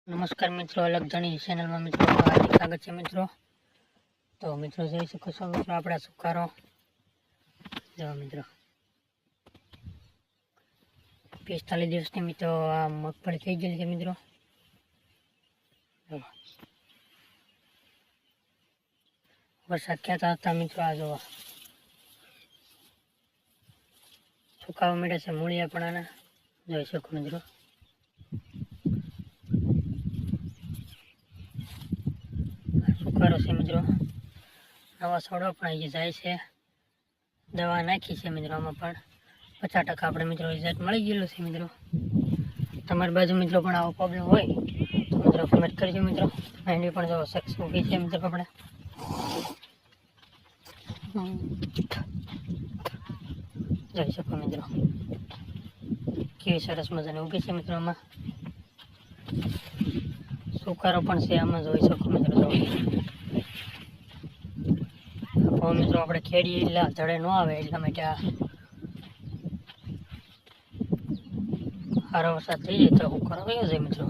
નમસ્કાર મિત્રો, અલગ ધણી ચેનલમાં મિત્રો હાર્દિક સ્વાગત છે મિત્રો. તો મિત્રો જોઈ શકો છો મિત્રો આપણા સુકારો જો મિત્રો 45 દિવસની મિત્રો આ મગફળી થઈ ગયેલી છે મિત્રો. વરસાદ ક્યાં હતા મિત્રો, આ જોવા સુકાવા મળે છે મૂળિયા પણ આના જોઈ શકો મિત્રો. સુકારો છે મિત્રો, નવા છોડવા પણ આવી જાય છે, દવા નાખી છે મિત્રો. આમાં પણ 50% આપણે મિત્રો રિઝલ્ટ મળી ગયેલું છે મિત્રો. તમારી બાજુ મિત્રો પણ આવો પ્રોબ્લેમ હોય તો મિત્રો કમેન્ટ કરજો મિત્રો. એની પણ જો સક્સ ઉભી છે મિત્રો આપણે જોઈ શકો મિત્રો, કેવી સરસ મજાની ઉભી છે મિત્રો. આમાં સુકારો પણ છે, આમાં જોઈ શકો મિત્રો. તો મિત્રો આપણે ખેડીએ એટલે ધડે ન આવે એટલા માટે સારો વરસાદ થઈ જાય તો સુકારો વયો જાય મિત્રો.